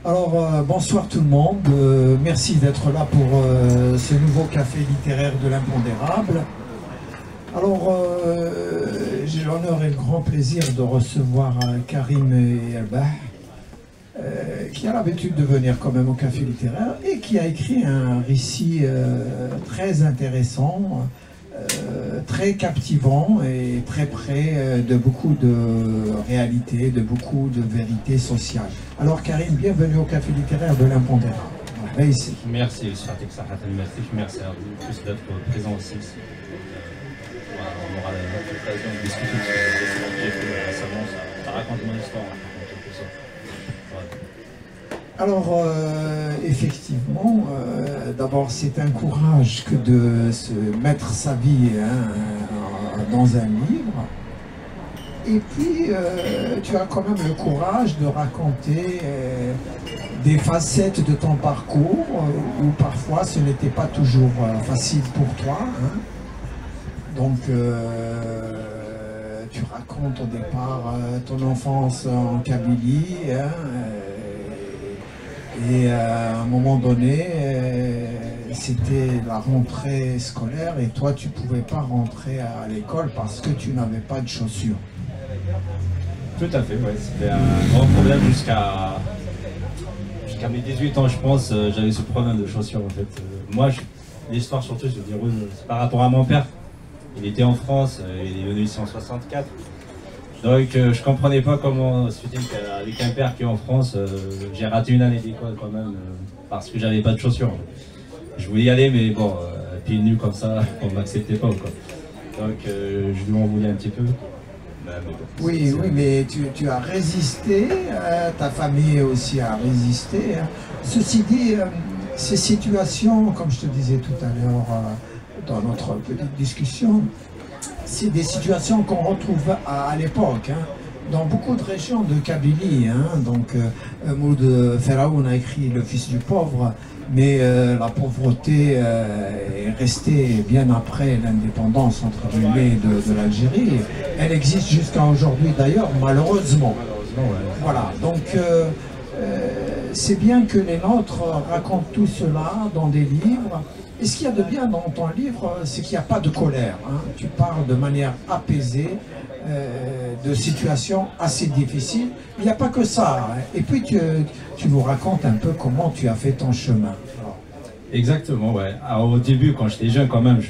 Alors, bonsoir tout le monde. Merci d'être là pour ce nouveau café littéraire de l'impondérable. Alors, j'ai l'honneur et le grand plaisir de recevoir Karim Elbah, qui a l'habitude de venir quand même au café littéraire et qui a écrit un récit très intéressant, très captivant et très près de beaucoup de réalités, de beaucoup de vérités sociales. Alors Karim, bienvenue au café littéraire de l'impondérable. Voilà, ici. Merci, merci à vous tous d'être présents aussi. Voilà, on aura l'occasion de discuter de ce que j'ai fait récemment. Ça raconte mon histoire en quelque sorte. Voilà. Alors, effectivement, d'abord c'est un courage que de se mettre sa vie dans un livre. Et puis, tu as quand même le courage de raconter des facettes de ton parcours où parfois ce n'était pas toujours facile pour toi. Hein. Donc, tu racontes au départ ton enfance en Kabylie. Et à un moment donné, c'était la rentrée scolaire et toi, tu ne pouvais pas rentrer à l'école parce que tu n'avais pas de chaussures. Tout à fait, ouais. C'était un grand problème jusqu'à mes 18 ans, je pense. J'avais ce problème de chaussures, en fait. Moi, l'histoire surtout, je veux dire, c'est par rapport à mon père. Il était en France, il est venu ici en 64. Donc je comprenais pas comment c'était avec un père qui est en France, j'ai raté une année d'école quand même parce que j'avais pas de chaussures. Je voulais y aller mais bon, pieds nus comme ça, on m'acceptait pas quoi. Donc je lui en voulais un petit peu. Mais bon, oui, mais tu as résisté, ta famille aussi a résisté. Hein. Ceci dit, ces situations, comme je te disais tout à l'heure dans notre petite discussion, c'est des situations qu'on retrouve à l'époque, hein, dans beaucoup de régions de Kabylie. Hein, donc, Maud Feraoun a écrit Le Fils du pauvre, mais la pauvreté est restée bien après l'indépendance entre guillemets de l'Algérie. Elle existe jusqu'à aujourd'hui d'ailleurs, malheureusement. ouais. Voilà, donc c'est bien que les nôtres racontent tout cela dans des livres. Et ce qu'il y a de bien dans ton livre, c'est qu'il n'y a pas de colère. Hein. Tu parles de manière apaisée de situations assez difficiles. Il n'y a pas que ça. Hein. Et puis tu nous racontes un peu comment tu as fait ton chemin. Alors. Exactement, ouais. Alors, au début, quand j'étais jeune, quand même,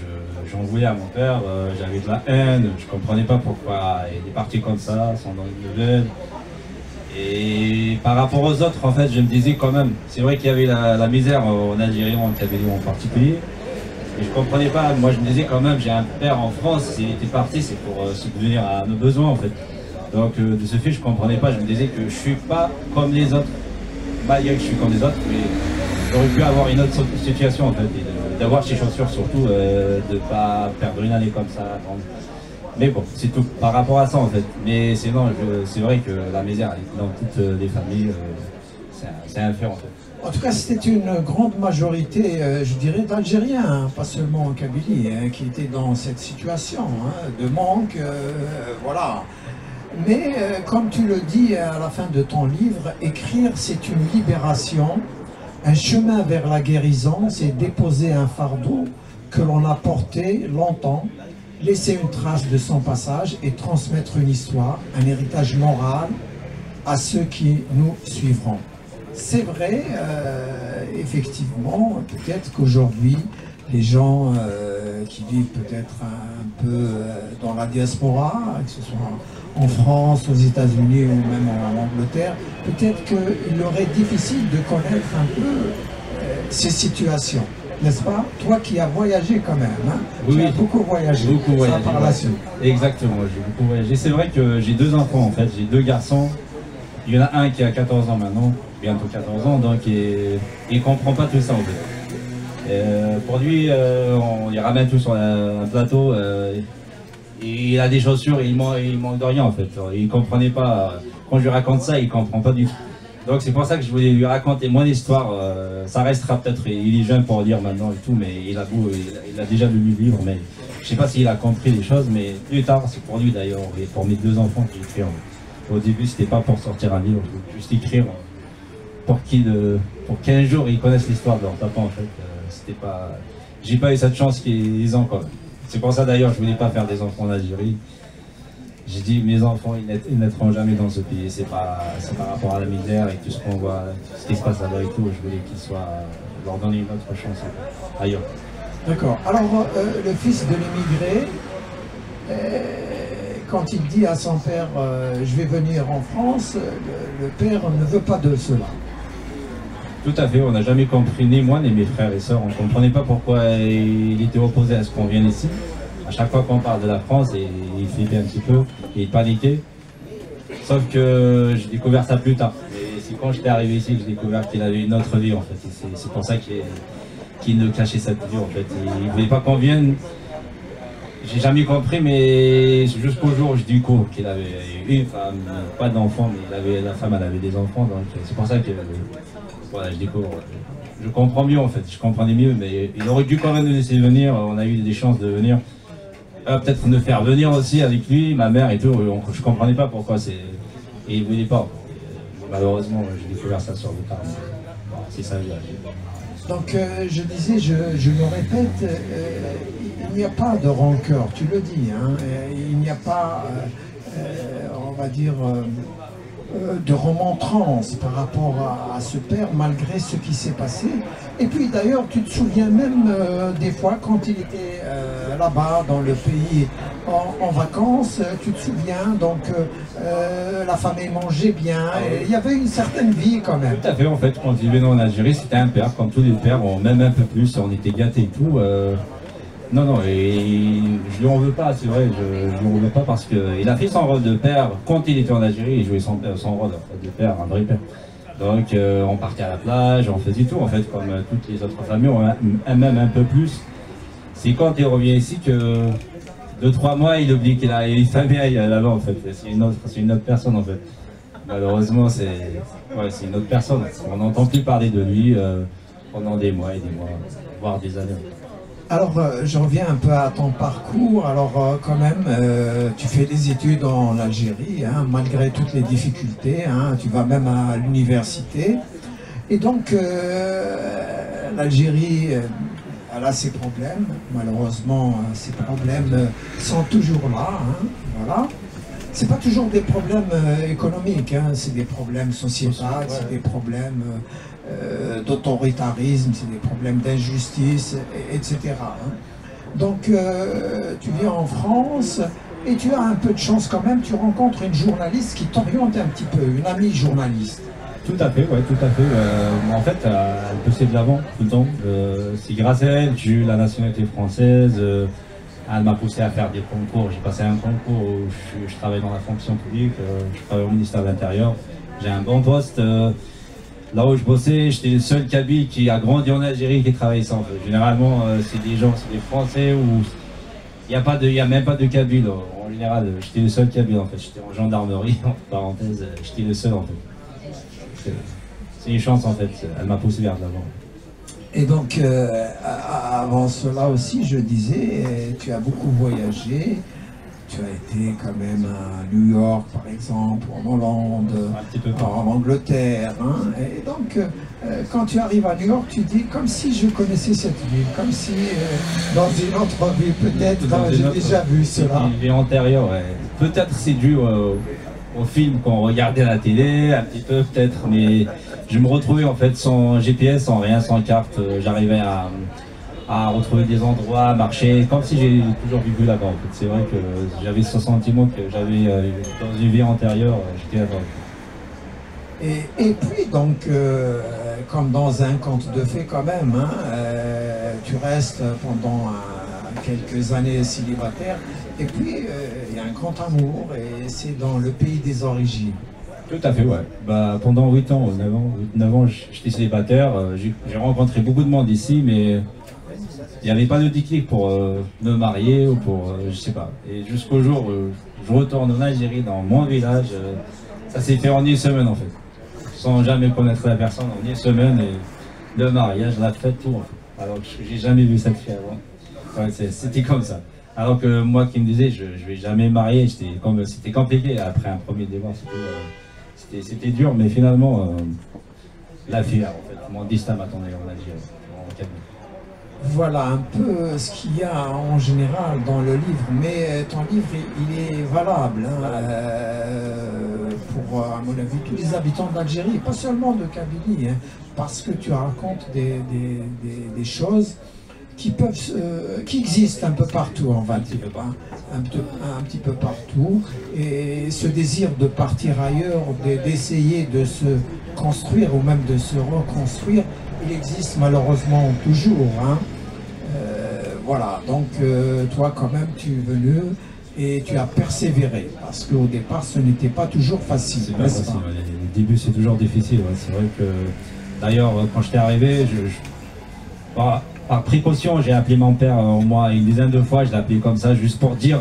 j'en voulais à mon père. J'avais de la haine. Je comprenais pas pourquoi il est parti comme ça, sans dans une nouvelle. Et par rapport aux autres, en fait, je me disais quand même, c'est vrai qu'il y avait la misère en Algérie, en Kabylie en particulier. Et je comprenais pas, moi je me disais quand même, j'ai un père en France, s'il était parti, c'est pour subvenir à nos besoins en fait. Donc de ce fait, je comprenais pas, je me disais que je suis pas comme les autres, malgré que je suis comme les autres, mais j'aurais pu avoir une autre situation en fait, d'avoir ces chaussures surtout, de pas perdre une année comme ça, attendre. Mais bon, c'est tout par rapport à ça en fait. Mais sinon, c'est vrai que la misère dans toutes les familles, c'est un fait en fait. En tout cas, c'était une grande majorité, je dirais, d'Algériens, hein, pas seulement en Kabylie, hein, qui étaient dans cette situation hein, de manque, voilà. Mais comme tu le dis à la fin de ton livre, écrire c'est une libération, un chemin vers la guérison, c'est déposer un fardeau que l'on a porté longtemps, laisser une trace de son passage et transmettre une histoire, un héritage moral à ceux qui nous suivront. C'est vrai, effectivement, peut-être qu'aujourd'hui, les gens qui vivent peut-être un peu dans la diaspora, que ce soit en France, aux États-Unis ou même en Angleterre, peut-être qu'il leur est difficile de connaître un peu ces situations. N'est-ce pas? Toi qui as voyagé quand même, hein? Oui, tu as beaucoup voyagé. Beaucoup voyagé. Par la suite. Exactement, j'ai beaucoup voyagé. C'est vrai que j'ai deux enfants en fait, j'ai deux garçons. Il y en a un qui a 14 ans maintenant, bientôt 14 ans, donc il ne comprend pas tout ça en fait. Pour lui, on les ramène tous sur un plateau, il a des chaussures, il manque de rien en fait. Il ne comprenait pas, quand je lui raconte ça, il ne comprend pas du tout. Donc c'est pour ça que je voulais lui raconter mon histoire. Ça restera peut-être, il est jeune pour lire maintenant et tout, mais il a déjà lu le livre, mais je ne sais pas s'il a compris les choses, mais plus tard, c'est pour lui d'ailleurs, et pour mes deux enfants que j'ai écrit. Au début, c'était pas pour sortir un livre, je voulais juste écrire pour qu'un jour ils connaissent l'histoire de leur papa en fait. C'était pas, j'ai pas eu cette chance qu'ils ont quoi. C'est pour ça d'ailleurs je voulais pas faire des enfants en Algérie. J'ai dit mes enfants ils naîtront jamais dans ce pays. C'est par rapport à la misère et tout ce qu'on voit, ce qui se passe là-bas et tout. Je voulais qu'ils soient, leur donner une autre chance ailleurs. D'accord. Alors le fils de l'immigré, quand il dit à son père je vais venir en France, le père ne veut pas de cela. Tout à fait, on n'a jamais compris, ni moi ni mes frères et sœurs, on ne comprenait pas pourquoi il était opposé à ce qu'on vienne ici. À chaque fois qu'on parle de la France, il flippait un petit peu, et il paniquait. Sauf que j'ai découvert ça plus tard. Et c'est quand j'étais arrivé ici que j'ai découvert qu'il avait une autre vie en fait. C'est pour ça qu'il ne cachait cette vie en fait. Il ne voulait pas qu'on vienne. J'ai jamais compris, mais jusqu'au jour où je découvre qu'il avait une femme, pas d'enfant, mais la femme elle avait des enfants, donc c'est pour ça que voilà, je découvre. Je comprends mieux en fait, je comprenais mieux, mais il aurait dû quand même nous laisser venir, on a eu des chances de venir. Peut-être nous faire venir aussi avec lui, ma mère et tout, je comprenais pas pourquoi et il voulait pas. Malheureusement, j'ai découvert ça sur le tard. C'est ça. Donc je disais, je le répète, il n'y a pas de rancœur, tu le dis, hein, il n'y a pas, on va dire, de remontrance par rapport à ce père malgré ce qui s'est passé. Et puis d'ailleurs tu te souviens même des fois quand il était là-bas dans le pays en vacances, tu te souviens donc la famille mangeait bien, et il y avait une certaine vie quand même. Tout à fait, en fait quand il venait en Algérie c'était un père comme tous les pères, même un peu plus, on était gâtés et tout. Non, et je lui en veux pas, c'est vrai, je lui en veux pas parce qu'il a fait son rôle de père quand il était en Algérie, il jouait son rôle de père, un vrai père. Donc on partait à la plage, on faisait tout en fait, comme toutes les autres familles, même un peu plus. C'est quand il revient ici que 2-3 mois, il oublie qu'il a une famille là-bas en fait, c'est une autre personne en fait. Malheureusement, c'est une autre personne, on n'entend plus parler de lui pendant des mois et des mois, voire des années. Alors, je reviens un peu à ton parcours. Alors, quand même, tu fais des études en Algérie, hein, malgré toutes les difficultés. Hein, tu vas même à l'université. Et donc, l'Algérie, elle a ses problèmes. Malheureusement, ces problèmes sont toujours là. Hein, voilà. C'est pas toujours des problèmes économiques, hein, c'est des problèmes sociétaux, c'est des problèmes d'autoritarisme, c'est des problèmes d'injustice, etc. Hein. Donc tu viens en France et tu as un peu de chance quand même, tu rencontres une journaliste qui t'oriente un petit peu, une amie journaliste. Tout à fait, ouais, tout à fait. En fait, elle poussait de l'avant tout le temps. C'est grâce à elle que j'ai eu la nationalité française. Elle m'a poussé à faire des concours. J'ai passé un concours où je travaille dans la fonction publique, je travaille au ministère de l'Intérieur. J'ai un bon poste. Là où je bossais, j'étais le seul Kabyle qui a grandi en Algérie qui travaille sans. Généralement, c'est des gens, c'est des Français où il n'y a même pas de Kabyle. En général, j'étais le seul Kabyle en fait. J'étais en gendarmerie, entre parenthèses, j'étais le seul en fait. C'est une chance en fait, elle m'a poussé vers l'avant. Et donc, avant cela aussi, je disais, tu as beaucoup voyagé. Tu as été quand même à New York, par exemple, en Hollande, en Angleterre. Hein. Et donc, quand tu arrives à New York, tu dis comme si je connaissais cette ville, comme si dans une autre ville, peut-être, j'ai déjà vu cela. Une vie antérieure, ouais. Peut-être c'est dû au film qu'on regardait à la télé, un petit peu peut-être, mais je me retrouvais en fait sans GPS, sans rien, sans carte. J'arrivais à retrouver des endroits, à marcher, comme si j'ai toujours vécu là-bas en fait. C'est vrai que j'avais ce sentiment que j'avais dans une vie antérieure, j'étais là-bas. Et puis donc, comme dans un conte de fées quand même, hein, tu restes pendant quelques années célibataire, et puis il y a un grand amour, et c'est dans le pays des origines. Tout à fait, ouais. Bah, pendant 8 ans, 9 ans, j'étais célibataire, j'ai rencontré beaucoup de monde ici, mais il n'y avait pas de déclic pour me marier ou pour, je sais pas. Et jusqu'au jour où je retourne en Algérie, dans mon village, ça s'est fait en une semaine en fait. Sans jamais connaître la personne, en une semaine, et le mariage, la fête, tout en fait. Alors que j'ai jamais vu cette fille avant. Ouais, c'était comme ça. Alors que moi qui me disais, je vais jamais me marier, c'était compliqué après un premier divorce. C'était dur, mais finalement, la fière en fait. Mon destin m'attendait en Algérie, en Kabylie. Voilà un peu ce qu'il y a en général dans le livre, mais ton livre il est valable hein, pour, à mon avis, tous les habitants d'Algérie, pas seulement de Kabylie, hein, parce que tu racontes des choses qui qui existent un peu partout, on va dire, hein, un petit peu partout, et ce désir de partir ailleurs, d'essayer de se construire ou même de se reconstruire, il existe malheureusement toujours. Hein. Voilà, donc toi quand même tu es venu et tu as persévéré, parce qu'au départ ce n'était pas toujours facile. C'est pas facile, ouais. Le début c'est toujours difficile, ouais. C'est vrai que d'ailleurs quand j'étais arrivé, par précaution j'ai appelé mon père au moins une dizaine de fois, je l'ai appelé comme ça juste pour dire,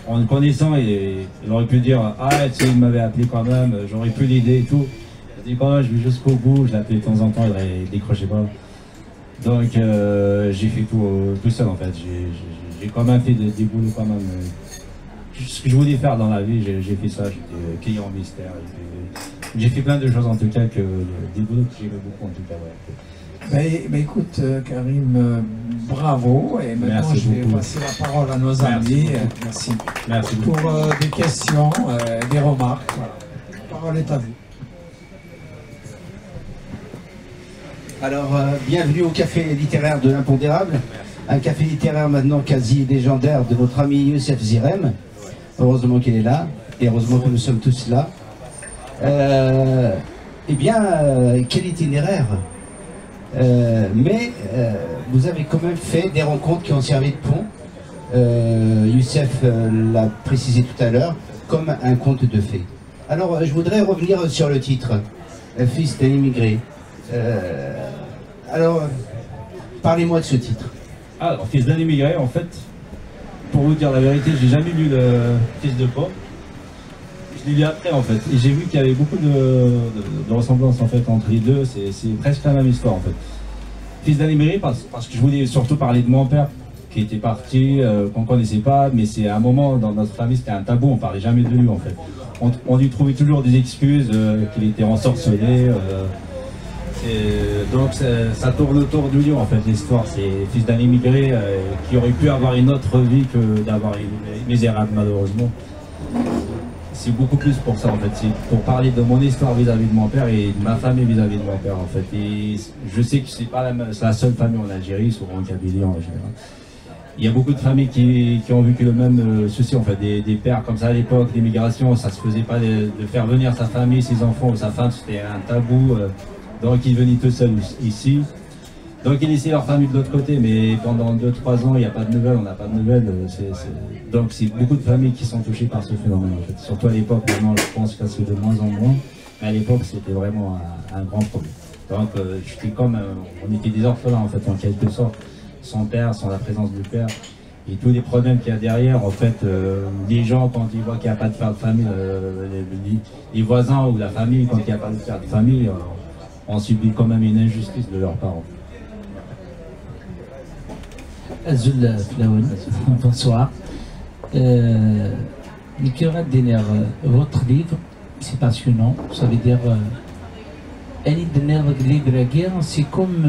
en le connaissant, il aurait pu dire ah tu sais il m'avait appelé quand même, j'aurais pu l'aider et tout. J'ai dit quand même je vais jusqu'au bout, je l'appelais de temps en temps, il décrochait pas. Donc j'ai fait tout seul en fait, j'ai quand même fait des boulots quand même. Ce que je voulais faire dans la vie, j'ai fait ça, j'étais client mystère. J'ai fait plein de choses en tout cas, des boulots que j'aimais beaucoup en tout cas. Ouais. Mais écoute Karim, bravo, et maintenant merci je vais beaucoup. passer la parole à nos amis. Merci. Merci Pour beaucoup. des questions, des remarques. Voilà. La parole est à vous. Alors, bienvenue au Café littéraire de l'Impondérable, un café littéraire maintenant quasi légendaire de notre ami Youssef Zirem. Heureusement qu'il est là, et heureusement que nous sommes tous là. Eh bien, quel itinéraire! Mais vous avez quand même fait des rencontres qui ont servi de pont. Youssef l'a précisé tout à l'heure, comme un conte de fées. Alors, je voudrais revenir sur le titre, Fils d'un immigré. Alors, parlez-moi de ce titre. Alors, Fils d'un immigré, en fait, pour vous dire la vérité, j'ai jamais lu le Fils de pauvre. Je l'ai lu après en fait, et j'ai vu qu'il y avait beaucoup de ressemblances en fait entre les deux, c'est presque la même histoire en fait. Fils d'un immigré parce que je voulais surtout parler de mon père qui était parti, qu'on connaissait pas, mais c'est à un moment dans notre famille c'était un tabou, on parlait jamais de lui en fait. On lui trouvait toujours des excuses, qu'il était ensorcelé. Donc ça tourne autour du lion en fait, l'histoire. C'est fils d'un immigré qui aurait pu avoir une autre vie que d'avoir une misérable malheureusement. C'est beaucoup plus pour ça en fait, c'est pour parler de mon histoire vis-à-vis de mon père et de ma famille vis-à-vis de mon père en fait. Et je sais que c'est pas la seule famille en Algérie, souvent en Kabylie en général. Il y a beaucoup de familles qui ont vécu le même souci en fait, des pères comme ça à l'époque, l'immigration, ça se faisait pas de faire venir sa famille, ses enfants ou sa femme, c'était un tabou. Donc ils venaient tout seuls ici. Donc ils laissaient leur famille de l'autre côté, mais pendant 2-3 ans, il n'y a pas de nouvelles, on n'a pas de nouvelles. Donc c'est beaucoup de familles qui sont touchées par ce phénomène en fait. Surtout à l'époque, maintenant je pense que c'est de moins en moins, mais à l'époque c'était vraiment un grand problème. Donc j'étais on était des orphelins en fait, en quelque sorte, sans père, sans la présence du père. Et tous les problèmes qu'il y a derrière, en fait, les gens quand ils voient qu'il n'y a pas de père de famille, les voisins ou la famille, quand il n'y a pas de père de famille, on subit quand même une injustice de leurs parents. Azul Flaoun, bonsoir. Nicolas Denner, votre livre, c'est passionnant. Ça veut dire, Annie Denner, la guerre, c'est comme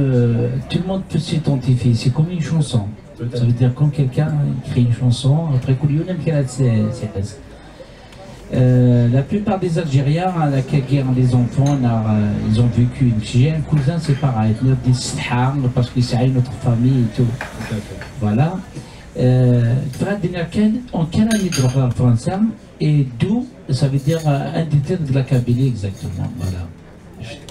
tout le monde peut s'identifier, c'est comme une chanson. Ça veut dire quand quelqu'un écrit une chanson, après la plupart des Algériens, à la guerre, les enfants, ils ont vécu. J'ai un cousin, c'est pareil, il dit parce que c'est notre famille et tout. Voilà. En quelle année de la France et d'où, ça veut dire un des terres de la Kabylie exactement. Voilà.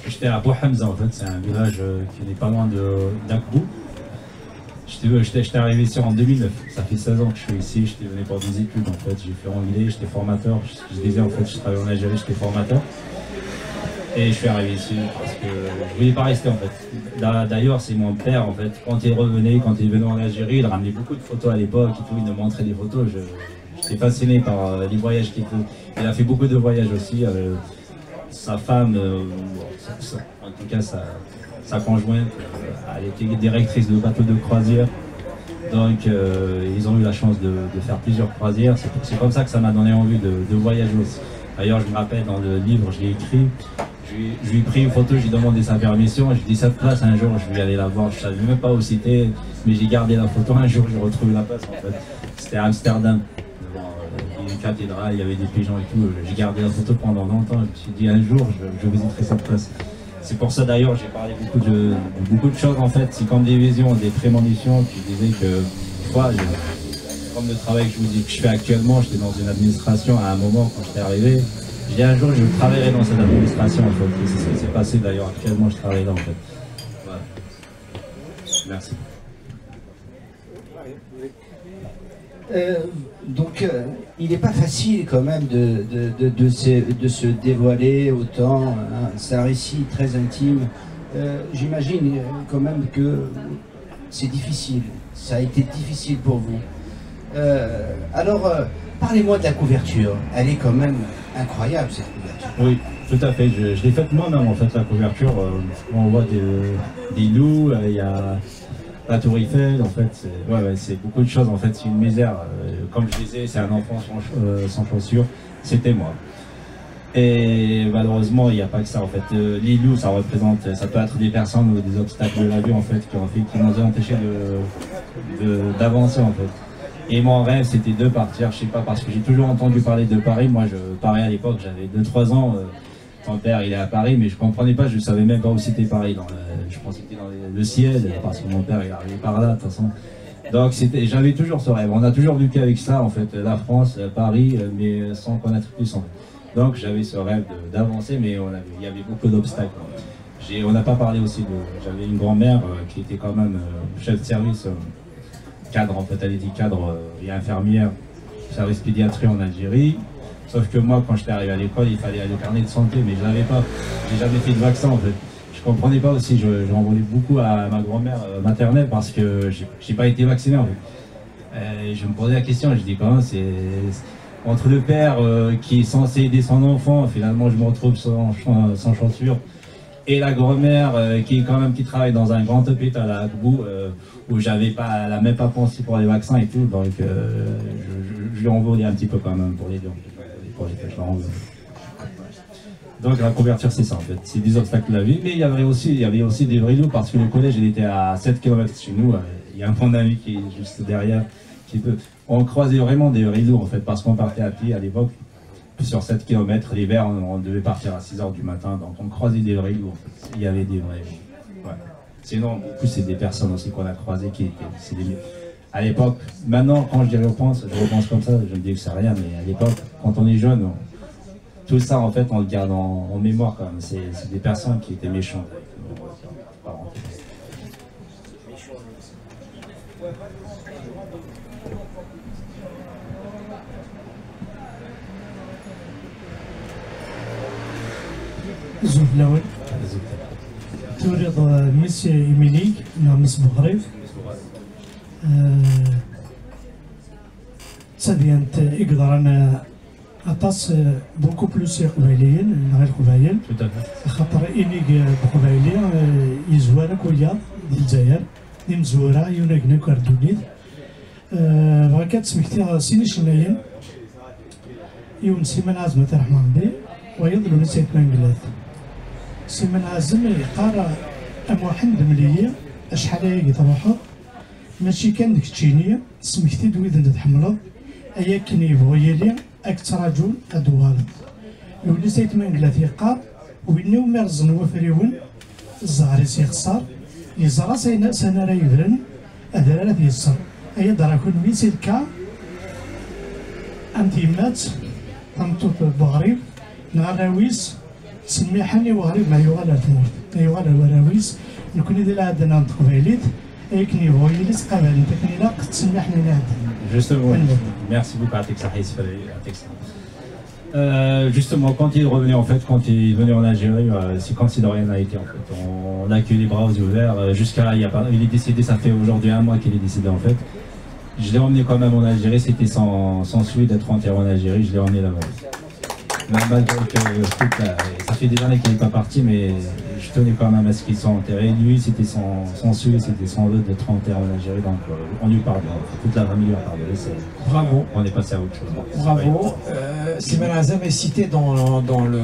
J'étais à Bou Hamza en fait, c'est un village qui n'est pas loin d'Akbou. J'étais arrivé ici en 2009, ça fait 16 ans que je suis ici, j'étais venu pour des études en fait, j'ai fait anglais, j'étais formateur, je disais en fait, je travaillais en Algérie, j'étais formateur. Et je suis arrivé ici parce que je voulais pas rester en fait. D'ailleurs c'est mon père en fait, quand il revenait, quand il venait en Algérie, il ramenait beaucoup de photos à l'époque et tout, il me montrait des photos, j'étais fasciné par les voyages qu'il fait. Il a fait beaucoup de voyages aussi, sa femme, en tout cas sa conjointe, elle était directrice de bateau de croisière, donc ils ont eu la chance de faire plusieurs croisières, c'est comme ça que ça m'a donné envie de voyager aussi. D'ailleurs je me rappelle dans le livre, je l'ai écrit, Je lui ai pris une photo, j'ai demandé sa permission, j'ai dit cette place un jour je vais aller la voir, je ne savais même pas où c'était, mais j'ai gardé la photo, un jour j'ai retrouvé la place en fait. C'était à Amsterdam, il y a une cathédrale, il y avait des pigeons et tout, j'ai gardé la photo pendant longtemps, je me suis dit un jour je visiterai cette place. C'est pour ça d'ailleurs j'ai parlé beaucoup de choses en fait, c'est comme des visions, des prémonitions qui disaient que des fois, comme le travail que je vous dis que je fais actuellement, j'étais dans une administration à un moment quand j'étais arrivé. Je dis un jour je travaillerai dans cette administration en fait. C'est ce qui s'est passé d'ailleurs actuellement, je travaille là en fait. Voilà. Merci. Donc il n'est pas facile quand même de se dévoiler autant, hein. C'est un récit très intime. J'imagine quand même que c'est difficile, ça a été difficile pour vous. Alors, parlez-moi de la couverture, elle est quand même incroyable cette couverture. Oui, tout à fait, je l'ai faite moi-même en fait la couverture. On voit des loups, il y a la tour Eiffel, en fait, c'est beaucoup de choses en fait, c'est une misère. Comme je disais, c'est un enfant sans chaussures, c'était moi. Et malheureusement, il n'y a pas que ça en fait. Les loups, ça représente, ça peut être des personnes ou des obstacles de la vie en fait, qui nous ont empêché d'avancer en fait. Et mon rêve, c'était de partir, je sais pas, parce que j'ai toujours entendu parler de Paris. Moi, Paris à l'époque, j'avais 2-3 ans. Mon père, il est à Paris, mais je comprenais pas, je savais même pas où c'était Paris. Je pensais que c'était dans le ciel, parce que mon père, il est arrivé par là, de toute façon. Donc, j'avais toujours ce rêve. On a toujours vécu avec ça, en fait, la France, Paris, mais sans connaître plus, en fait. Donc, j'avais ce rêve d'avancer, mais il y avait beaucoup d'obstacles. On n'a pas parlé aussi j'avais une grand-mère qui était quand même chef de service. Cadre en fait, elle était cadre et infirmière service pédiatrie en Algérie. Sauf que moi, quand j'étais arrivé à l'école, il fallait aller au carnet de santé, mais je l'avais pas. J'ai jamais fait de vaccin en fait. Je comprenais pas aussi. J'en voulais beaucoup à ma grand-mère maternelle parce que j'ai pas été vacciné en fait. Je me posais la question, je dis quand même, c'est entre le père qui est censé aider son enfant, finalement je me retrouve sans chaussures. Et la grand-mère qui travaille dans un grand hôpital à Agbou, où elle n'a même pas pensé pour les vaccins et tout, donc je lui en voulais un petit peu quand même pour les deux. Donc la couverture c'est ça en fait, c'est des obstacles de la vie, mais il y avait aussi des vrais loups parce que le collège il était à 7 km chez nous, il y a mon ami qui est juste derrière, on croisait vraiment des vrais loups en fait, parce qu'on partait à pied à l'époque. Sur 7 km, l'hiver, on devait partir à 6 h du matin, donc on croisait des vrais loups. Il y avait des vrais loups. Ouais. Sinon, beaucoup, c'est des personnes aussi qu'on a croisées qui étaient. À l'époque, maintenant, quand je repense comme ça, je me dis que c'est rien, mais à l'époque, quand on est jeune, tout ça, en fait, on le garde en mémoire quand même. C'est des personnes qui étaient méchantes. زوج الأول توريض مس إيميليك مس بغريف تسديانت إقدر أنا أطاس بوكو بلوس قبايليين غير قبايل خاطر إني بقبايلي يزوارك ويا الجزائر مزورة يوناكنا كاردونيد بغاكات سمكتي سيني شنايين يوم سيمان عزمة رحمة ربي ويظل نسيت منقلات سيمان عازم يقارا أموحن دملية أشحال هيك تروحو ماشي كان ديك التشينية سمكتي دويد انت تحملض أيا كني يبغيلي أكثر رجل أدوالد يولي سيت منقلات يقار وينو مرزن وفريون الزهري سيخسر يزرى سنة رايفرن أدرارة يسر أيا دراكون ميسيل كا أنتي مات أنتو بغريب نغراويس سميحاني وغريب ما يغال التمورت ما يغال الوراويس نكون إذا عندنا عند قبيليت أيكني بغيليس قبل أنت كني لا تسمحني نعدل. Justement, merci beaucoup à Texas. Justement, quand il est revenu en fait, quand il est venu en Algérie, c'est comme si de rien n'a été en fait. On a accueilli les bras ouverts. Jusqu'à là, il est décédé, ça fait aujourd'hui 1 mois qu'il est décédé en fait. Je l'ai emmené quand même en Algérie, c'était sans souhait d'être enterré en Algérie, je l'ai emmené là-bas. Malgré que ça fait des années qu'il n'est pas parti, mais je tenais quand même à ce qu'il soit enterré. Lui, c'était son souhait, c'était son vœu d'être enterré en Algérie. Donc on lui pardonne. Toute la famille lui a pardonné. Bravo. On est passé à autre chose. Bravo. Slimane Azem est cité dans le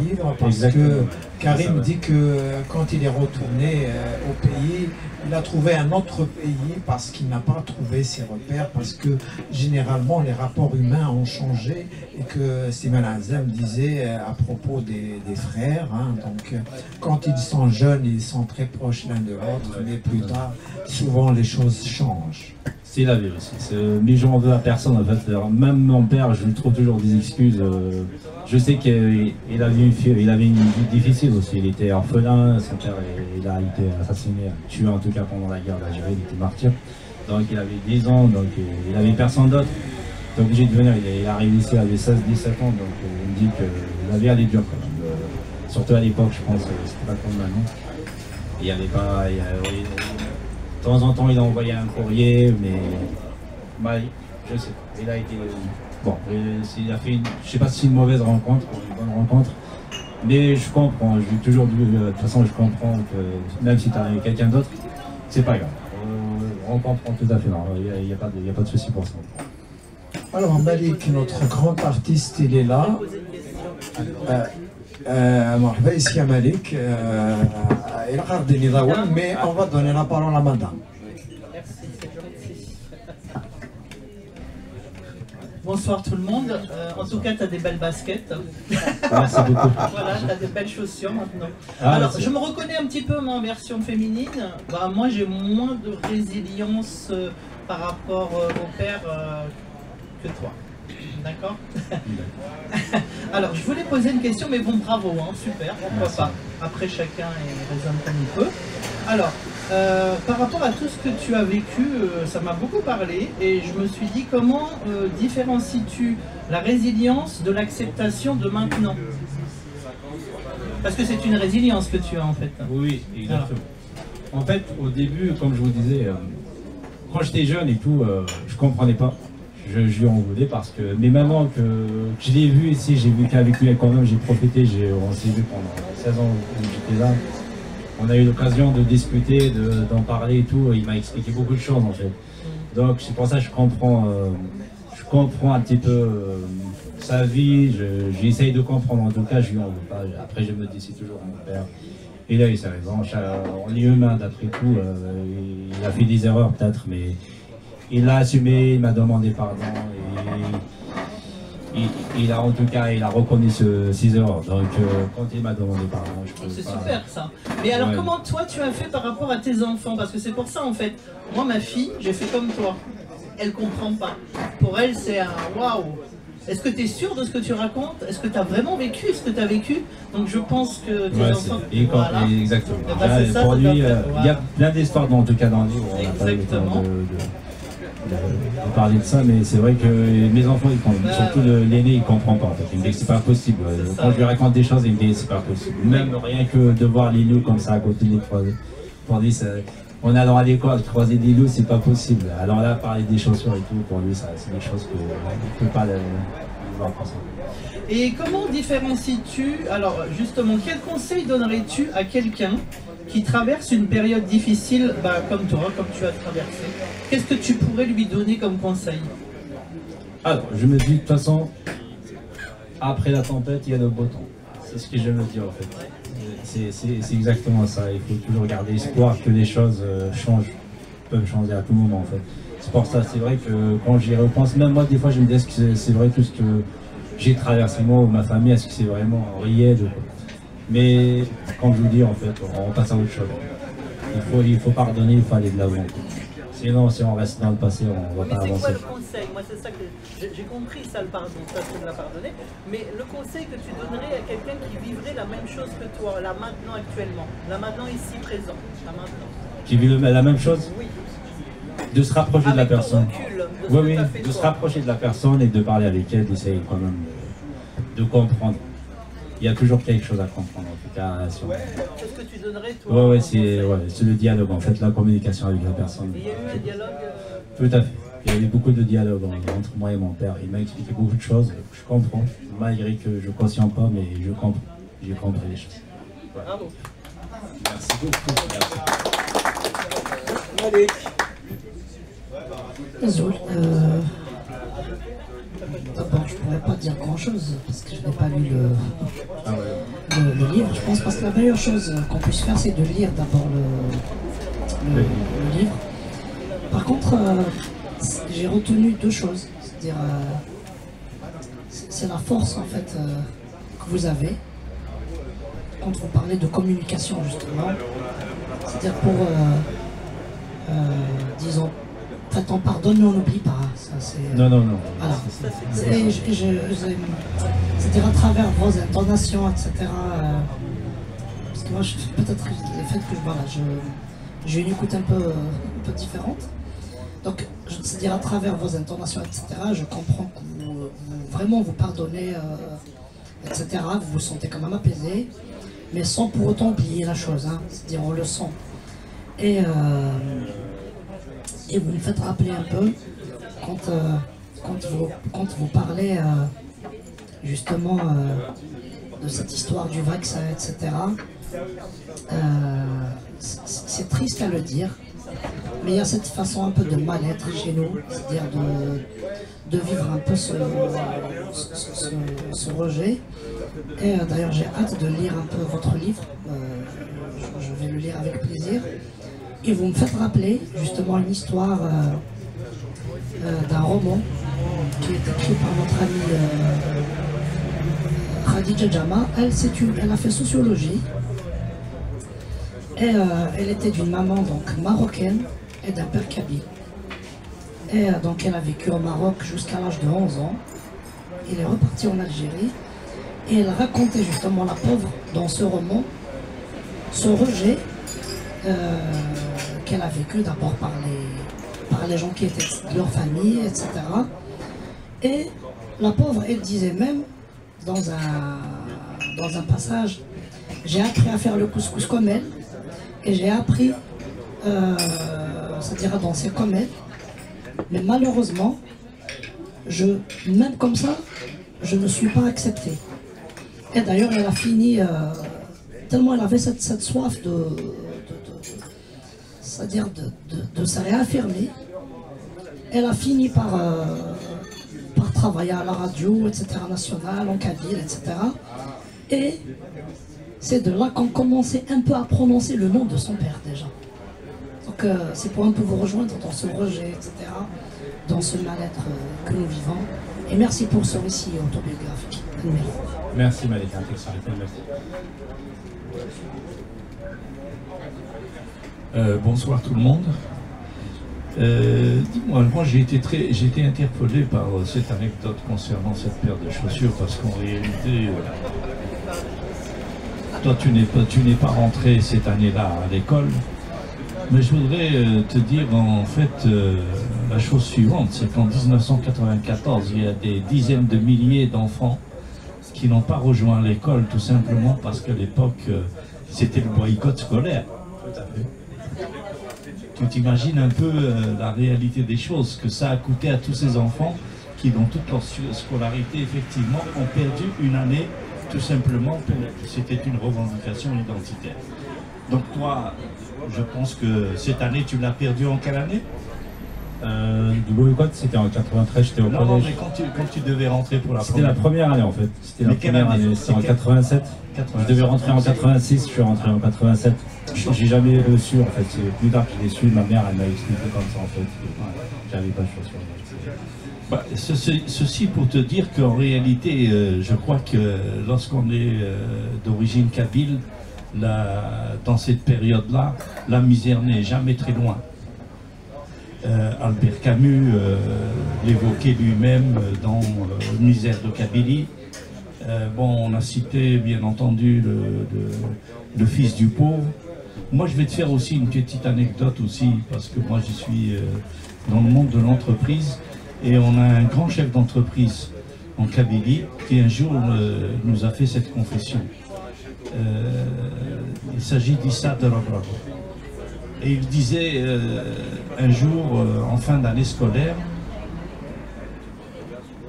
livre parce Exactement. que Karim dit que quand il est retourné au pays, il a trouvé un autre pays parce qu'il n'a pas trouvé ses repères, parce que généralement les rapports humains ont changé et que Slimane Azem disait à propos des frères, hein, donc quand ils sont jeunes, ils sont très proches l'un de l'autre, mais plus tard, souvent les choses changent. C'est la vérité. Mais j'en veux à personne en fait. Alors, même mon père, je lui trouve toujours des excuses. Je sais qu'il avait une vie difficile aussi. Il était orphelin, son père il a été assassiné, tué en tout cas pendant la guerre d'Algérie, il était martyr. Donc il avait 10 ans, donc il avait personne d'autre. Il est obligé de venir, il est arrivé ici, il avait 16-17 ans, donc il me dit que la vie elle est dure quand même. Surtout à l'époque, je pense, c'était pas comme maintenant. Il n'y avait pas. De temps en temps, il a envoyé un courrier, mais bah, je sais pas. Il a été bon. Il a fait, je sais pas si c'est une mauvaise rencontre ou une bonne rencontre, mais je comprends. Je lui ai toujours dit, de toute façon, je comprends que même si tu as quelqu'un d'autre, c'est pas grave. On comprend tout à fait. Il n'y a pas de souci pour ça. Alors Malik, notre grand artiste, il est là. مرحبا ici à Malik. Il a gardé mais on va donner la parole à madame. Bonsoir tout le monde. En tout cas, tu as des belles baskets. Merci beaucoup. Voilà, tu as des belles chaussures maintenant. Ah, alors, merci. je me reconnais un petit peu en version féminine. Bah, moi, j'ai moins de résilience par rapport au père que toi. D'accord. Alors, je voulais poser une question, mais bon, bravo, hein, super, pourquoi Merci. pas. Après, chacun raisonne comme il peut. Alors, par rapport à tout ce que tu as vécu, ça m'a beaucoup parlé, et je me suis dit, comment différencies-tu la résilience de l'acceptation de maintenant? Parce que c'est une résilience que tu as, en fait. Oui, exactement. En fait, au début, comme je vous disais, quand j'étais jeune et tout, je comprenais pas. Je lui en voulais parce que, mais maintenant que je l'ai vu ici, j'ai vu qu'avec lui quand même, j'ai profité, on s'est vu pendant 16 ans où j'étais là. On a eu l'occasion de discuter, d'en parler et tout. Il m'a expliqué beaucoup de choses en fait. Donc c'est pour ça que je comprends un petit peu sa vie. J'essaye de comprendre. En tout cas, je lui en veux pas. Après, je me dis c'est toujours mon père. Et là, il a raison. On est humain d'après tout. Il a fait des erreurs peut-être, mais il l'a assumé, il m'a demandé pardon et il a en tout cas il a reconnu ses erreurs. Donc quand il m'a demandé pardon, je trouve c'est pas... super ça. Mais alors Ouais. comment toi tu as fait par rapport à tes enfants? Parce que c'est pour ça en fait. Moi ma fille, j'ai fait comme toi. Elle comprend pas. Pour elle c'est un waouh. Est-ce que tu es sûr de ce que tu racontes? Est-ce que tu as vraiment vécu ce que tu as vécu? Donc je pense que tes Ouais, enfants... voilà. Exactement. Eh ben, c'est ça, pour tout lui, à fait. il y a Voilà. plein d'histoires en tout cas dans le livre. On n'a pas eu le temps Exactement. de parler de ça, mais c'est vrai que mes enfants, surtout l'aîné, il comprend pas en fait. Il me dit que c'est pas possible. C'est Quand ça. je lui raconte des choses, il me dit que c'est pas possible. Même rien que de voir les loups comme ça à côté des croisés. Pour lui, on allant à l'école, croiser des loups, c'est pas possible. Alors là, parler des chaussures et tout, pour lui, c'est des choses que je ne peux pas le voir comme ça. Et comment différencies-tu, alors justement, quel conseil donnerais-tu à quelqu'un qui traverse une période difficile, comme toi, comme tu as traversé? Qu'est-ce que tu pourrais lui donner comme conseil? Alors, je me dis de toute façon, après la tempête, il y a le beau temps. C'est ce que je me dis en fait. C'est exactement ça. Il faut toujours garder espoir que les choses peuvent changer à tout moment en fait. C'est pour ça, c'est vrai que quand j'y repense, même moi des fois je me dis est-ce que c'est vrai tout ce que j'ai traversé moi ou ma famille, est-ce que c'est vraiment réel ou quoi. Mais comme je vous dis en fait, on passe à autre chose. Il faut pardonner, il faut aller de l'avant. Sinon, si on reste dans le passé, on va pas Mais c'est quoi avancer. le conseil? Moi c'est ça que j'ai compris, ça le pardon, ça je me l'ai pardonné. Mais le conseil que tu donnerais à quelqu'un qui vivrait la même chose que toi, là maintenant actuellement, là maintenant ici présent, là maintenant. Qui vit la même chose? Oui. De se rapprocher de la Avec ton personne. recul, de ce Oui, que oui, t'as fait de se toi. rapprocher de la personne et de parler avec elle, d'essayer quand même de comprendre. Il y a toujours quelque chose à comprendre, en tout cas. Qu'est-ce que tu donnerais toi? Ouais, c'est le dialogue, en fait, la communication avec la personne. Il y a eu un dialogue Tout à fait. Il y avait beaucoup de dialogue entre moi et mon père. Il m'a expliqué beaucoup de choses. Je comprends, malgré que je ne consciente pas, mais je comprends. J'ai compris les choses. Bravo. Merci beaucoup. Zoul, d'abord, je ne pourrais pas dire grand-chose parce que je n'ai pas lu le livre. Je pense parce que la meilleure chose qu'on puisse faire, c'est de lire d'abord le livre. Par contre, j'ai retenu deux choses. C'est-à-dire, c'est la force en fait que vous avez quand vous parlez de communication justement. C'est-à-dire pour, disons, en fait, on pardonne mais on n'oublie pas. Ça, non. Voilà. C'est-à-dire à travers vos intonations, etc. Parce que moi, peut-être le fait que voilà, j'ai une écoute un peu différente. Donc, c'est-à-dire à travers vos intonations, etc. Je comprends que vous vraiment vous pardonnez, etc. Vous vous sentez quand même apaisé, mais sans pour autant oublier la chose. Hein. C'est-à-dire on le sent. Et vous me faites rappeler un peu quand vous parlez justement de cette histoire du vaccin, etc. C'est triste à le dire, mais il y a cette façon un peu de mal-être chez nous, c'est-à-dire de vivre un peu ce rejet. Et d'ailleurs j'ai hâte de lire un peu votre livre, je vais le lire avec plaisir. Et vous me faites rappeler justement une histoire d'un roman qui est écrit par notre amie Khadija Jama. Elle a fait sociologie et elle était d'une maman donc marocaine et d'un père kabyle. Et donc elle a vécu au Maroc jusqu'à l'âge de 11 ans. Elle est repartie en Algérie et elle racontait justement la pauvre dans ce roman, ce rejet qu'elle a vécu d'abord par les gens qui étaient de leur famille, etc. Et la pauvre, elle disait même dans un passage, j'ai appris à faire le couscous comme elle, et j'ai appris, c'est-à-dire à danser comme elle, mais malheureusement, même comme ça, je ne suis pas acceptée. Et d'ailleurs, elle a fini, tellement elle avait cette soif c'est-à-dire de se réaffirmer, elle a fini par travailler à la radio, etc., nationale, en kabyle, etc. Et c'est de là qu'on commençait un peu à prononcer le nom de son père déjà. Donc c'est pour un peu vous rejoindre dans ce rejet, etc., dans ce mal-être que nous vivons. Et merci pour ce récit autobiographique. Merci Malika, merci. Bonsoir tout le monde. Dis-moi, moi j'ai été interpellé par cette anecdote concernant cette paire de chaussures parce qu'en réalité, toi tu n'es pas rentré cette année-là à l'école, mais je voudrais te dire en fait la chose suivante, c'est qu'en 1994, il y a des dizaines de milliers d'enfants qui n'ont pas rejoint l'école tout simplement parce qu'à l'époque c'était le boycott scolaire. Tout à fait. Tu t'imagines un peu la réalité des choses, que ça a coûté à tous ces enfants qui, dans toute leur scolarité, effectivement, ont perdu une année, tout simplement, c'était une revendication identitaire. Donc toi, je pense que cette année, tu l'as perdue en quelle année? Le boycott, c'était en 93, j'étais au collège. Non, mais quand tu devais rentrer pour la première année. C'était la première année en fait. C'était la première année, c'était en 87. Je devais rentrer en 86, je suis rentré en 87. J'ai jamais su en fait, c'est plus tard que je l'ai su, ma mère elle m'a expliqué comme ça en fait. J'avais pas de choix sur ceci pour te dire qu'en réalité, je crois que lorsqu'on est d'origine kabyle, dans cette période-là, la misère n'est jamais très loin. Albert Camus l'évoquait lui-même dans Misère de Kabylie. Bon, on a cité bien entendu le fils du pauvre. Moi, je vais te faire aussi une petite anecdote aussi, parce que moi, je suis dans le monde de l'entreprise et on a un grand chef d'entreprise en Kabylie qui un jour nous a fait cette confession. Il s'agit d'Issa de Rabravo. Et il disait un jour, en fin d'année scolaire,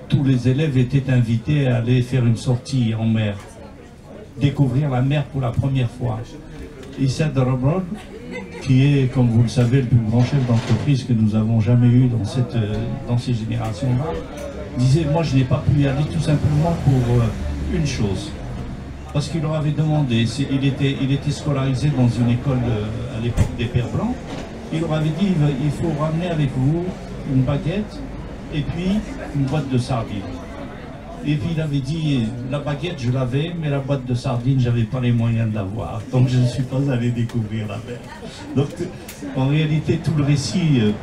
tous les élèves étaient invités à aller faire une sortie en mer, découvrir la mer pour la première fois. Issa Darabran, qui est, comme vous le savez, le plus grand chef d'entreprise que nous avons jamais eu dans ces générations-là, disait, moi je n'ai pas pu y aller tout simplement pour une chose. Parce qu'il leur avait demandé, il était scolarisé dans une école à l'époque des Pères Blancs, il leur avait dit, il faut ramener avec vous une baguette et puis une boîte de sardines. Et puis il avait dit, la baguette je l'avais, mais la boîte de sardines, j'avais pas les moyens de l'avoir. Donc je ne suis pas allé découvrir la mer. Donc en réalité, tout le récit,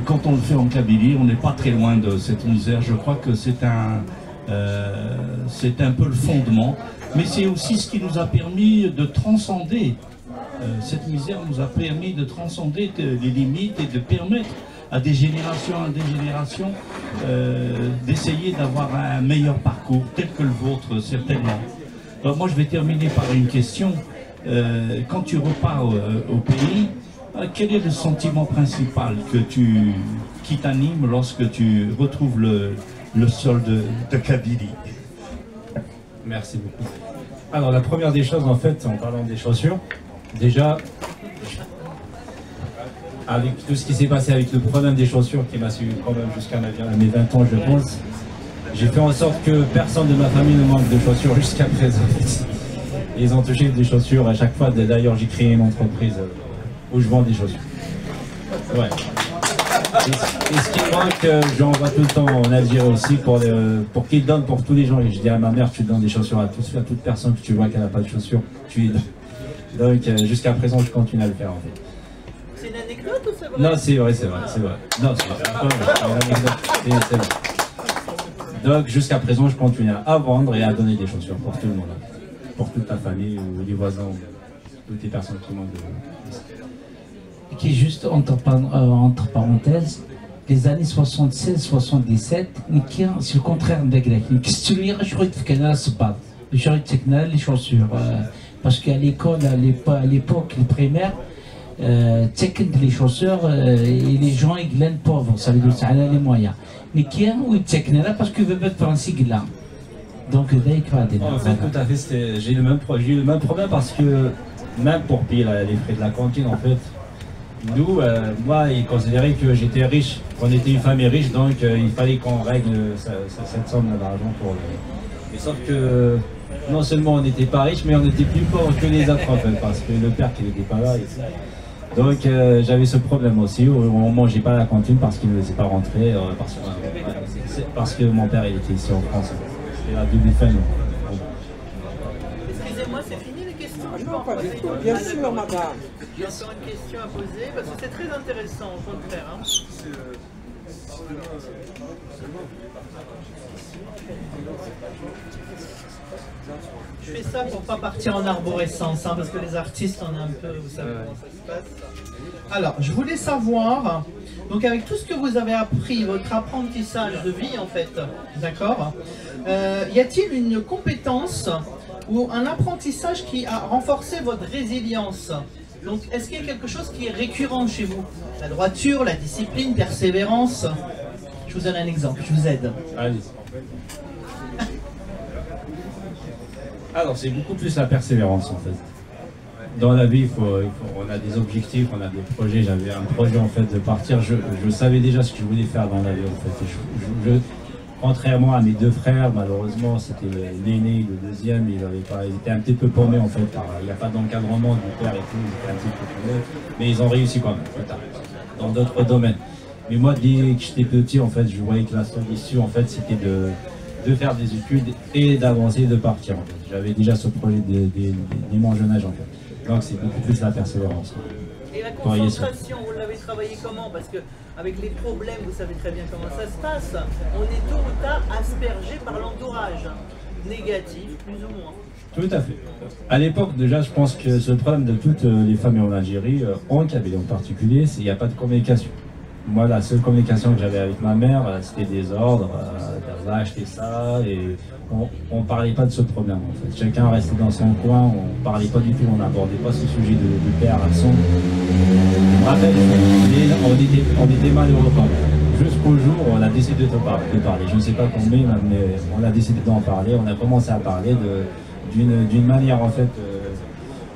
quand on le fait en Kabylie, on n'est pas très loin de cette misère. Je crois que c'est un peu le fondement. Mais c'est aussi ce qui nous a permis de transcender. Cette misère nous a permis de transcender les limites et de permettre à des générations d'essayer d'avoir un meilleur parcours, tel que le vôtre, certainement. Alors moi, je vais terminer par une question. Quand tu repars au pays, quel est le sentiment principal qui t'anime lorsque tu retrouves le sol de Kabylie? Merci beaucoup. Alors la première des choses, en fait, en parlant des chaussures, déjà, avec tout ce qui s'est passé avec le problème des chaussures qui m'a suivi quand même jusqu'à mes 20 ans, je pense, j'ai fait en sorte que personne de ma famille ne manque de chaussures jusqu'à présent. Ils ont touché des chaussures à chaque fois. D'ailleurs, j'ai créé une entreprise où je vends des chaussures. Ouais. Et ce qui manque, j'en vois tout le temps en Algérie aussi pour qu'ils donnent pour tous les gens. Et je dis à ma mère, tu donnes des chaussures à toute personne que tu vois qu'elle n'a pas de chaussures, tu lui donnes. Donc jusqu'à présent, je continue à le faire en fait. C'est une anecdote ou c'est vrai? Non, c'est vrai, c'est vrai, c'est vrai. Non, c'est vrai. Donc jusqu'à présent, je continue à vendre et à donner des chaussures pour tout le monde. Pour toute ta famille ou les voisins ou toutes les personnes qui manquent de... Qui est juste entre parenthèses, les années 76-77, c'est le contraire de grec. Les chaussures. Parce qu'à l'école, à l'époque, les primaires, les chaussures et les gens ils glannent pauvres, ça veut dire que ça a les moyens. Mais qui a où ils là parce qu'ils veulent mettre français là. Donc, en fait, tout à fait, j'ai eu le même problème parce que même pour payer les frais de la cantine, en fait, nous, moi, ils considéraient que j'étais riche, qu'on était une famille riche, donc il fallait qu'on règle cette somme d'argent pour Mais sauf que non seulement on n'était pas riche, mais on était plus pauvres que les autres en fait, parce que le père qui n'était pas là. Donc j'avais ce problème aussi, où on ne mangeait pas à la cantine parce qu'il ne laissait pas rentrer, parce que mon père il était ici en France. C'était la double famille. Excusez-moi, c'est fini les questions? Non, pas du tout, bien sûr, madame. J'ai encore une question à poser, parce que c'est très intéressant, au contraire. Hein. Je fais ça pour pas partir en arborescence, hein, parce que les artistes, on est un peu, vous savez comment ça se passe. Alors, je voulais savoir, donc avec tout ce que vous avez appris, votre apprentissage de vie en fait, d'accord, y a-t-il une compétence ou un apprentissage qui a renforcé votre résilience? Donc, est-ce qu'il y a quelque chose qui est récurrent chez vous? La droiture, la discipline, persévérance? Je vous donne un exemple, je vous aide. Allez. Alors, c'est beaucoup plus la persévérance en fait. Dans la vie, on a des objectifs, on a des projets. J'avais un projet en fait de partir. Je savais déjà ce que je voulais faire dans la vie en fait. Contrairement à mes deux frères, malheureusement, c'était l'aîné, le deuxième, il était un petit peu paumé en fait. Il n'y a pas d'encadrement du père et tout, il était un petit peu paumé. Mais ils ont réussi quand même, plus tard, dans d'autres domaines. Mais moi, dès que j'étais petit, en fait, je voyais que la solution, en fait, c'était de faire des études et d'avancer et de partir. En fait. J'avais déjà ce projet dès mon jeune âge, en fait. Donc, c'est beaucoup plus la persévérance. Et la concentration, vous l'avez travaillé comment? Parce que avec les problèmes, vous savez très bien comment ça se passe. On est tôt ou tard aspergé par l'entourage, négatif, plus ou moins. Tout à fait. À l'époque, déjà, je pense que ce problème de toutes les familles en Algérie, en Kabylie en particulier, c'est qu'il n'y a pas de communication. Moi, la seule communication que j'avais avec ma mère, c'était des ordres, va acheter ça, et on ne parlait pas de ce problème en fait. Chacun restait dans son coin, on ne parlait pas du tout, on n'abordait pas ce sujet de père à son. Je me rappelle, on était malheureux quand même. Jusqu'au jour où on a décidé de parler. Je ne sais pas combien, mais on a décidé d'en parler. On a commencé à parler d'une manière en fait.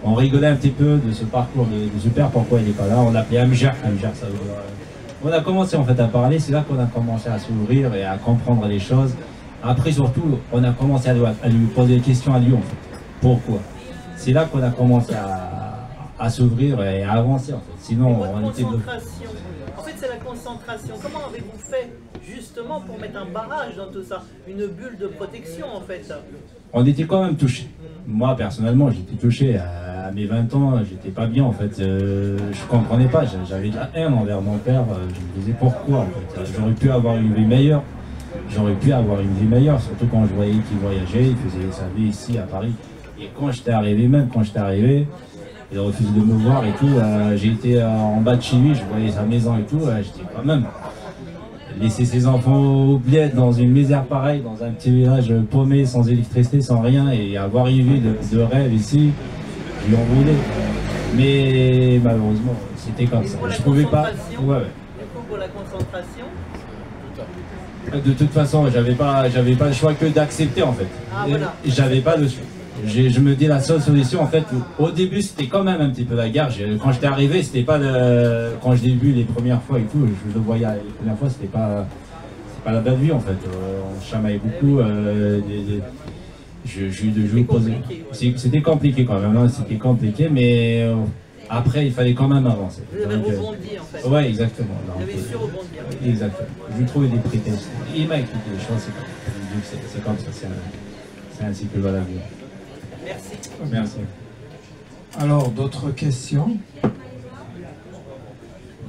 On rigolait un petit peu de ce parcours de ce père, pourquoi il n'est pas là. On l'appelait Amjar. Amjar, ça veut dire... On a commencé en fait à parler, c'est là qu'on a commencé à s'ouvrir et à comprendre les choses. Après surtout, on a commencé à lui poser des questions à lui en fait. Pourquoi? C'est là qu'on a commencé à s'ouvrir et à avancer en fait. Sinon, on était bloqué. En fait, c'est la concentration. Comment avez-vous fait justement pour mettre un barrage dans tout ça? Une bulle de protection en fait. On était quand même touchés. Moi personnellement, j'étais touché. À mes 20 ans, j'étais pas bien en fait. Je comprenais pas. J'avais de la haine envers mon père. Je me disais pourquoi en fait. J'aurais pu avoir une vie meilleure. Surtout quand je voyais qu'il voyageait, il faisait sa vie ici à Paris. Et quand j'étais arrivé, il refusait de me voir et tout. J'ai été en bas de chez lui, je voyais sa maison et tout. J'étais quand même laisser ses enfants au bled dans une misère pareille, dans un petit village paumé, sans électricité, sans rien, et avoir une vie de rêve ici, je lui en voulais. Mais malheureusement, c'était comme ça. Je pouvais pas. Ouais. Du coup, pour la concentration. De toute façon, j'avais pas le choix que d'accepter en fait. Ah, voilà. J'avais pas de choix. Je me dis la seule solution en fait. Au début, c'était quand même un petit peu la guerre. Quand j'étais arrivé, c'était pas quand je l'ai vu les premières fois et tout, je le voyais les premières fois, c'était pas la belle vie en fait. On chamaillait beaucoup. C'était compliqué quand même. Hein, c'était compliqué, mais après, il fallait quand même avancer. Vous avez rebondi en fait. Ouais, exactement. Vous avez su rebondir. Exactement. Je lui trouvais des prétextes. Il m'a expliqué les choses, c'est comme ça, c'est ainsi que va la vie. Merci. Merci. Alors, d'autres questions?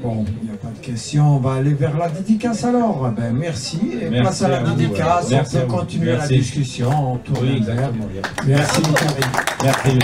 Bon, il n'y a pas de questions. On va aller vers la dédicace alors. Ben, merci. Et place à la dédicace. On peut continuer la discussion autour oui, exactement. Merci. Merci.